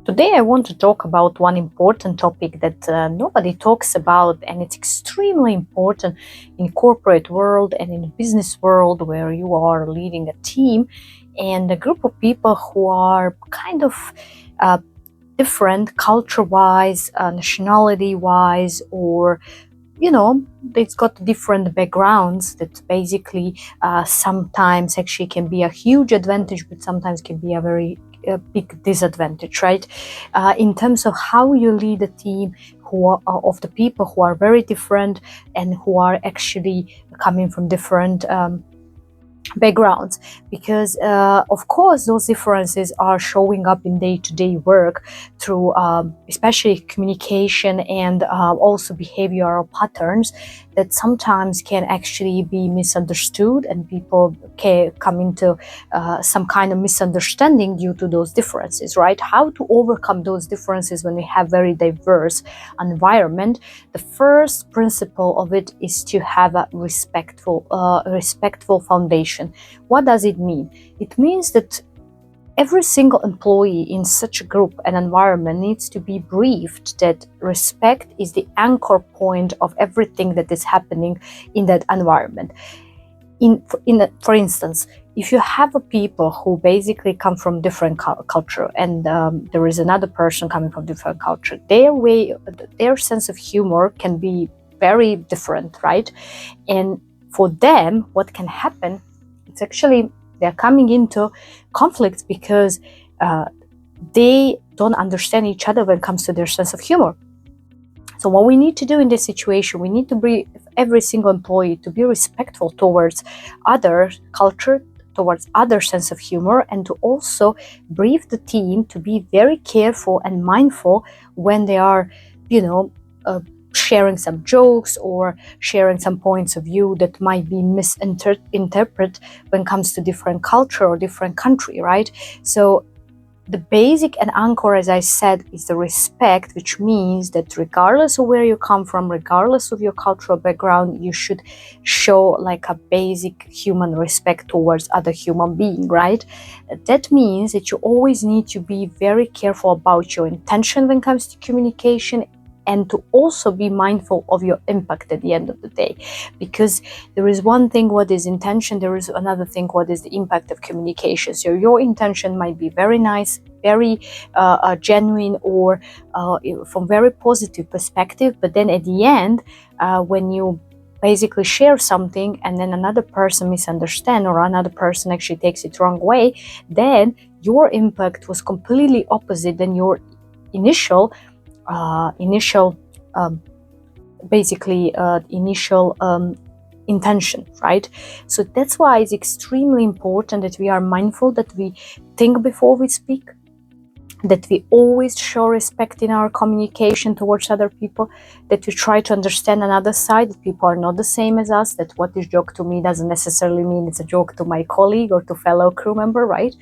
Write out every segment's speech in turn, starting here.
Today I want to talk about one important topic that nobody talks about, and it's extremely important in corporate world and in the business world where you are leading a team and a group of people who are kind of different culture-wise, nationality-wise, or it's got different backgrounds that basically sometimes actually can be a huge advantage, but sometimes can be a very big disadvantage, right? In terms of how you lead a team who are of the people who are very different and who are actually coming from different backgrounds, because of course those differences are showing up in day-to-day work through especially communication and also behavioral patterns that sometimes can actually be misunderstood, and people can come into some kind of misunderstanding due to those differences, right? How to overcome those differences when we have very diverse environment? The first principle of it is to have a respectful foundation. What does it mean? It means that every single employee in such a group and environment needs to be briefed that respect is the anchor point of everything that is happening in that environment. For instance, if you have a people who basically come from different culture, and there is another person coming from different culture, their sense of humor can be very different, right? And for them, what can happen? It's actually they're coming into conflicts because they don't understand each other when it comes to their sense of humor. So what we need to do in this situation, we need to brief every single employee to be respectful towards other culture, towards other sense of humor, and to also brief the team to be very careful and mindful when they are, sharing some jokes or sharing some points of view that might be misinterpreted when it comes to different culture or different country, right? So the basic and anchor, as I said, is the respect, which means that regardless of where you come from, regardless of your cultural background, you should show like a basic human respect towards other human being, right? That means that you always need to be very careful about your intention when it comes to communication, and to also be mindful of your impact at the end of the day. Because there is one thing what is intention, there is another thing what is the impact of communication. So your intention might be very nice, very genuine, or from very positive perspective, but then at the end, when you basically share something and then another person misunderstands or another person actually takes it wrong way, then your impact was completely opposite than your initial intention, right? So that's why it's extremely important that we are mindful, that we think before we speak, that we always show respect in our communication towards other people, that we try to understand another side, that people are not the same as us, that what is joke to me doesn't necessarily mean it's a joke to my colleague or to fellow crew member, right?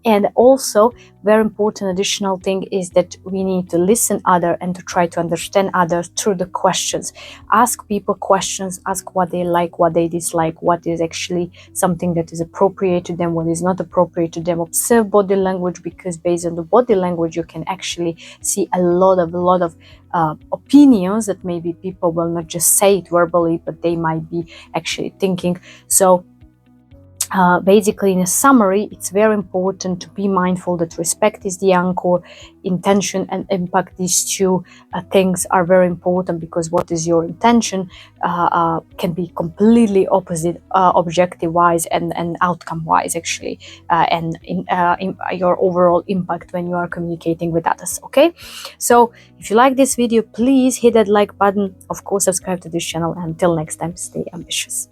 And also, very important additional thing is that we need to listen other and to try to understand others through the questions. Ask people questions, ask what they like, what they dislike, what is actually something that is appropriate to them, what is not appropriate to them. Observe body language, because based on the body language you can actually see a lot of opinions that maybe people will not just say it verbally, but they might be actually thinking. So basically, in a summary, it's very important to be mindful that respect is the anchor, intention and impact. These two things are very important, because what is your intention can be completely opposite objective-wise and outcome-wise, actually, and in your overall impact when you are communicating with others, okay? So if you like this video, please hit that like button. Of course, subscribe to this channel. Until next time, stay ambitious.